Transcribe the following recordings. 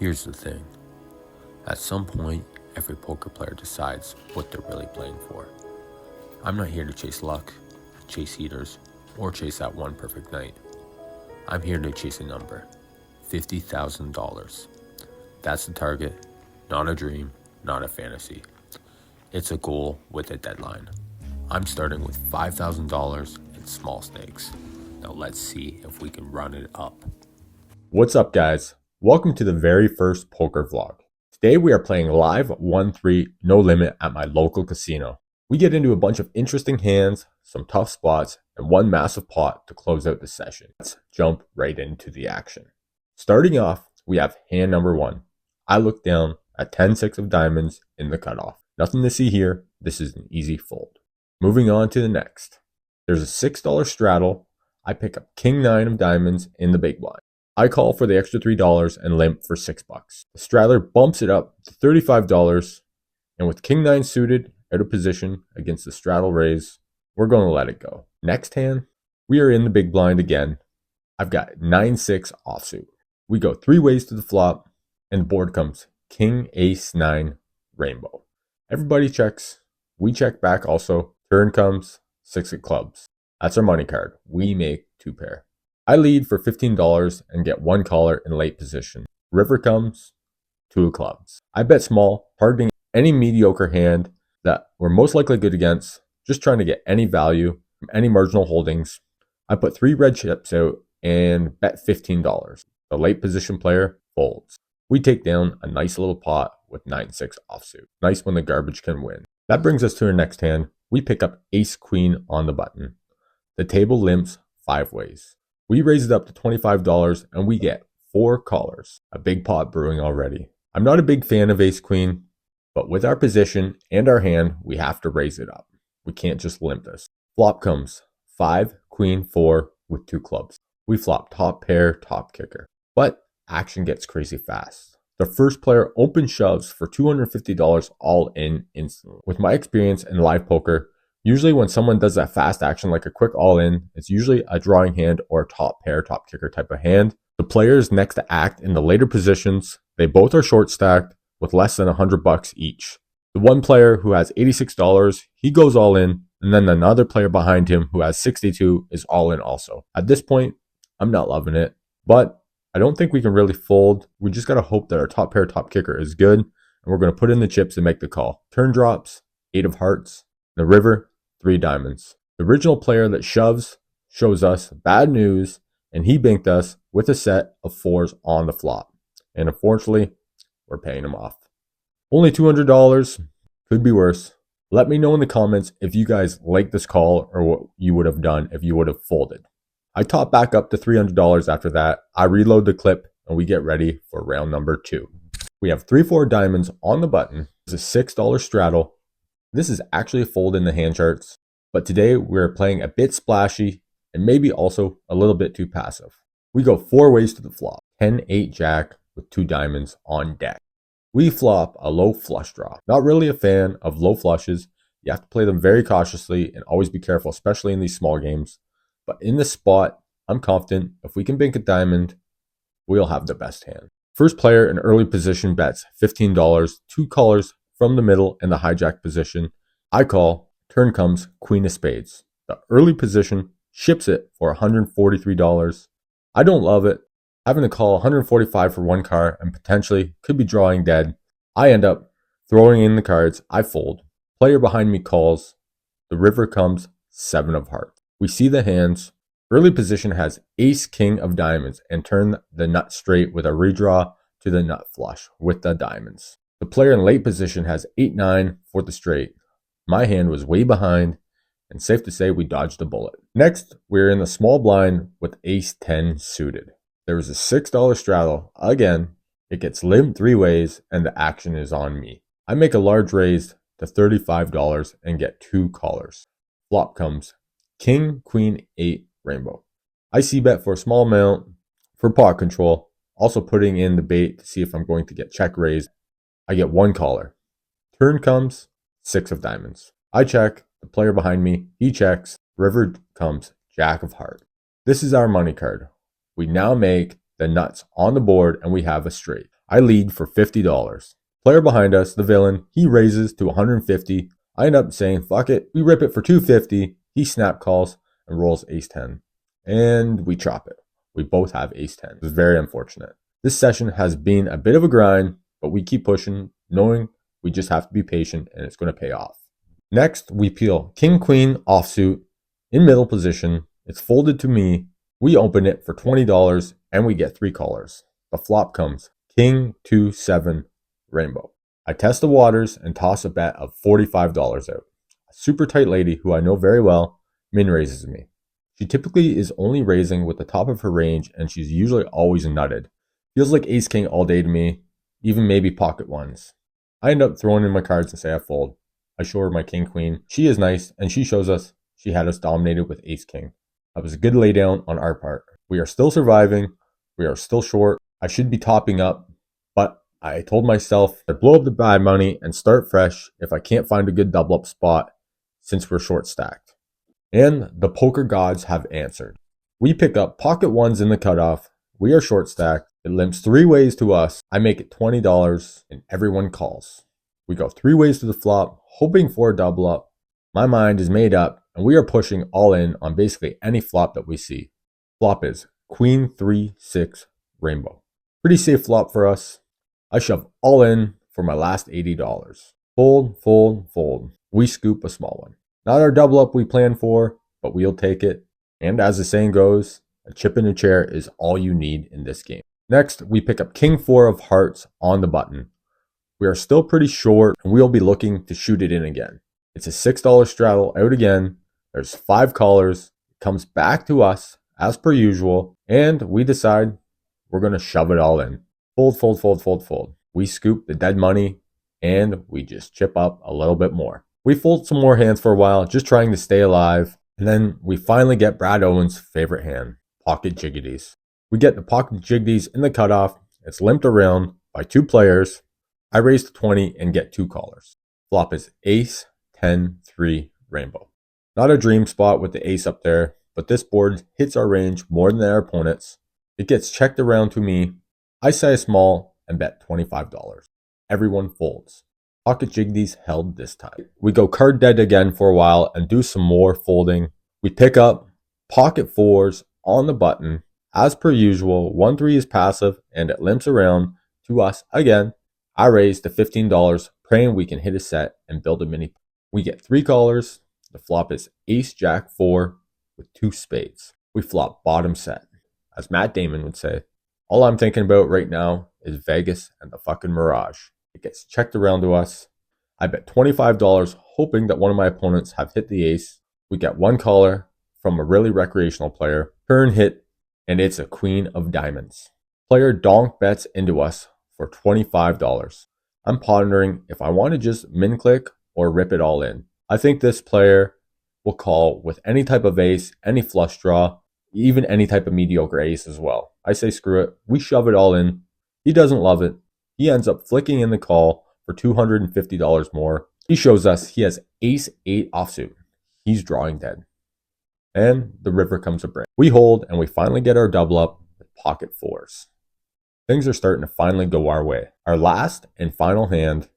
Here's the thing. At some point, every poker player decides what they're really playing for. I'm not here to chase luck, chase heaters, or chase that one perfect night. I'm here to chase a number. $50,000. That's the target, not a dream, not a fantasy. It's a goal with a deadline. I'm starting with $5,000 in small stakes. Now let's see if we can run it up. What's up, guys? Welcome to the very first poker vlog. Today we are playing live 1-3 no limit at my local casino. We get into a bunch of interesting hands, some tough spots, and one massive pot to close out the session. Let's jump right into the action. Starting off, we have hand number 1. I look down at 10-6 of diamonds in the cutoff. Nothing to see here. This is an easy fold. Moving on to the next. There's a $6 straddle. I pick up king 9 of diamonds in the big blind. I call for the extra $3 and limp for $6. The straddler bumps it up to $35, and with king 9 suited out of position against the straddle raise, we're going to let it go. Next hand, we are in the big blind again. I've got 9-6 offsuit. We go 3 ways to the flop, and the board comes king ace 9 rainbow. Everybody checks. We check back also. Turn comes 6 of clubs. That's our money card. We make 2 pair. I lead for $15 and get 1 caller in late position. River comes 2 of clubs. I bet small, targeting any mediocre hand that we're most likely good against, just trying to get any value from any marginal holdings. I put 3 red chips out and bet $15. The late position player folds. We take down a nice little pot with 9-6 offsuit. Nice when the garbage can win. That brings us to our next hand. We pick up ace queen on the button. The table limps 5 ways. We raise it up to $25 and we get 4 callers. A big pot brewing already. I'm not a big fan of ace queen, but with our position and our hand, we have to raise it up. We can't just limp this. Flop comes 5, queen, 4 with 2 clubs. We flop top pair, top kicker. But action gets crazy fast. The first player open shoves for $250 all in instantly. With my experience in live poker, usually when someone does that fast action like a quick all in, it's usually a drawing hand or a top pair, top kicker type of hand. The players next to act in the later positions, they both are short stacked with less than $100 each. The one player who has $86, he goes all in, and then another player behind him who has $62 is all in also. At this point, I'm not loving it, but I don't think we can really fold. We just got to hope that our top pair, top kicker is good, and we're going to put in the chips and make the call. Turn drops, 8 of hearts. The river, 3 diamonds. The original player that shoves shows us bad news, and he banked us with a set of 4s on the flop. And unfortunately, we're paying him off. Only $200, could be worse. Let me know in the comments if you guys like this call or what you would have done if you would have folded. I top back up to $300 after that. I reload the clip and we get ready for round number 2. We have 3-4 diamonds on the button. There's a $6 straddle. This is actually a fold in the hand charts, but today we're playing a bit splashy and maybe also a little bit too passive. We go 4 ways to the flop. 10-8 jack with 2 diamonds on deck. We flop a low flush draw. Not really a fan of low flushes. You have to play them very cautiously and always be careful, especially in these small games. But in this spot, I'm confident if we can bank a diamond, we'll have the best hand. First player in early position bets $15, 2 callers from the middle in the hijack position. I call, turn comes queen of spades. The early position ships it for $143. I don't love it. Having to call $145 for 1 card and potentially could be drawing dead. I end up throwing in the cards. I fold. Player behind me calls. The river comes 7 of hearts. We see the hands. Early position has ace king of diamonds and turn the nut straight with a redraw to the nut flush with the diamonds. The player in late position has 8-9 for the straight. My hand was way behind, and safe to say we dodged a bullet. Next, we're in the small blind with ace 10 suited. There was a $6 straddle. Again, it gets limped 3 ways, and the action is on me. I make a large raise to $35 and get 2 callers. Flop comes king, queen, 8 rainbow. I c-bet for a small amount for pot control, also putting in the bait to see if I'm going to get check raised. I get 1 caller. Turn comes 6 of diamonds. I check. The player behind me, he checks. River comes jack of heart. This is our money card. We now make the nuts on the board and we have a straight. I lead for $50. Player behind us, the villain, he raises to 150. I end up saying, fuck it, we rip it for 250. He snap calls and rolls ace 10. And we chop it. We both have ace 10. It's very unfortunate. This session has been a bit of a grind, but we keep pushing, knowing we just have to be patient and it's going to pay off. Next, we peel king queen offsuit in middle position. It's folded to me. We open it for $20 and we get 3 callers. The flop comes king 2-7 rainbow. I test the waters and toss a bet of $45 out. A super tight lady who I know very well min raises me. She typically is only raising with the top of her range and she's usually always nutted. Feels like ace king all day to me, even maybe pocket ones. I end up throwing in my cards and say I fold. I show her my king queen. She is nice and she shows us she had us dominated with ace king. That was a good laydown on our part. We are still surviving. We are still short. I should be topping up, but I told myself to blow up the bad money and start fresh if I can't find a good double up spot since we're short stacked. And the poker gods have answered. We pick up pocket ones in the cutoff. We are short stacked. It limps 3 ways to us. I make it $20 and everyone calls. We go 3 ways to the flop, hoping for a double up. My mind is made up and we are pushing all in on basically any flop that we see. Flop is queen 3-6 rainbow. Pretty safe flop for us. I shove all in for my last $80. Fold, fold, fold. We scoop a small one. Not our double up we planned for, but we'll take it. And as the saying goes, a chip in a chair is all you need in this game. Next, we pick up king 4 of hearts on the button. We are still pretty short and we'll be looking to shoot it in again. It's a $6 straddle out again. There's 5 callers. It comes back to us as per usual. And we decide we're going to shove it all in. Fold, fold, fold, fold, fold. We scoop the dead money and we just chip up a little bit more. We fold some more hands for a while, just trying to stay alive. And then we finally get Brad Owen's favorite hand, pocket jiggities. We get the pocket jiggities in the cutoff. It's limped around by 2 players. I raise to 20 and get 2 callers. Flop is ace 10-3 rainbow. Not a dream spot with the ace up there, but this board hits our range more than our opponents. It gets checked around to me. I size small and bet $25. Everyone folds. Pocket jiggities held this time. We go card dead again for a while and do some more folding. We pick up pocket 4s on the button. As per usual, 1-3 is passive and it limps around to us again. I raise to $15, praying we can hit a set and build a mini. We get 3 callers. The flop is ace jack 4 with 2 spades. We flop bottom set. As Matt Damon would say, all I'm thinking about right now is Vegas and the fucking Mirage. It gets checked around to us. I bet $25, hoping that one of my opponents have hit the ace. We get 1 caller from a really recreational player. Turn hit, and it's a queen of diamonds. Player donk bets into us for $25. I'm pondering if I want to just min click or rip it all in. I think this player will call with any type of ace, any flush draw, even any type of mediocre ace as well. I say screw it. We shove it all in. He doesn't love it. He ends up flicking in the call for $250 more. He shows us he has ace 8 offsuit. He's drawing dead. And the river comes a break. We hold and we finally get our double up with pocket 4s. Things are starting to finally go our way. Our last and final hand,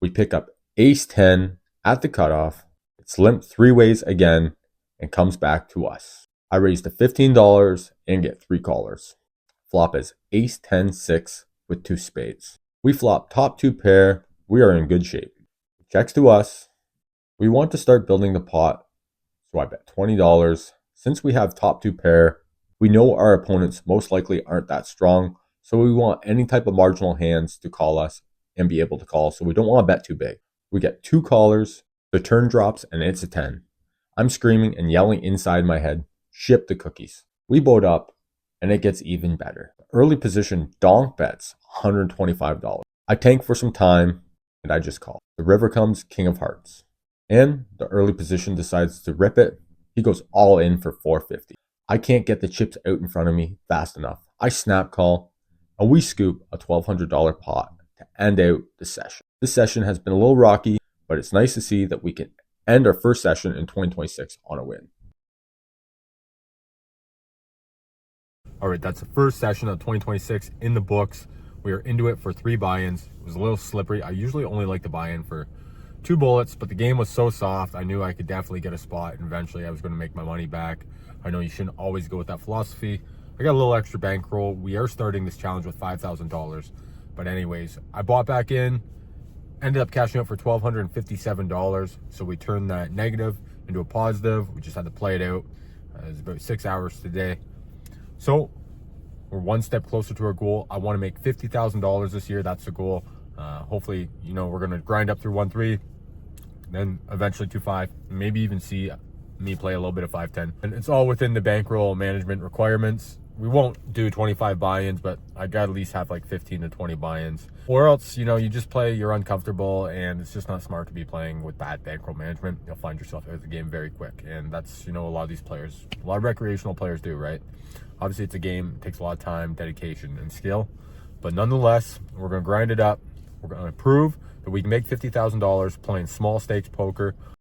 we pick up ace 10 at the cutoff. It's limped 3 ways again and comes back to us. I raise to $15 and get 3 callers. Flop is ace 10-6 with 2 spades. We flop top 2 pair. We are in good shape. Checks to us. We want to start building the pot. So I bet $20. Since we have top 2 pair, we know our opponents most likely aren't that strong. So we want any type of marginal hands to call us and be able to call. So we don't want to bet too big. We get 2 callers. The turn drops and it's a 10. I'm screaming and yelling inside my head, ship the cookies. We boat up and it gets even better. Early position donk bets $125. I tank for some time and I just call. The river comes king of hearts. And the early position decides to rip it. He goes all in for $450. I can't get the chips out in front of me fast enough. I snap call and we scoop a $1,200 pot to end out the session. This session has been a little rocky, but it's nice to see that we can end our first session in 2026 on a win. All right, that's the first session of 2026 in the books. We were into it for 3 buy-ins. It was a little slippery. I usually only like to buy in for 2 bullets, but the game was so soft, I knew I could definitely get a spot, and eventually I was going to make my money back. I know you shouldn't always go with that philosophy. I got a little extra bankroll. We are starting this challenge with $5,000. But anyways, I bought back in, ended up cashing out for $1,257. So we turned that negative into a positive. We just had to play it out. It was about 6 hours today. So we're one step closer to our goal. I want to make $50,000 this year. That's the goal. Hopefully, we're going to grind up through 1-3, then eventually 2-5, maybe even see me play a little bit of 5-10. And it's all within the bankroll management requirements. We won't do 25 buy-ins, but I got to at least have like 15 to 20 buy-ins. Or else, you just play, you're uncomfortable, and it's just not smart to be playing with bad bankroll management. You'll find yourself out of the game very quick. And that's, a lot of these players, a lot of recreational players do, right? Obviously, it's a game. It takes a lot of time, dedication, and skill. But nonetheless, we're going to grind it up. We're going to prove that we can make $50,000 playing small stakes poker.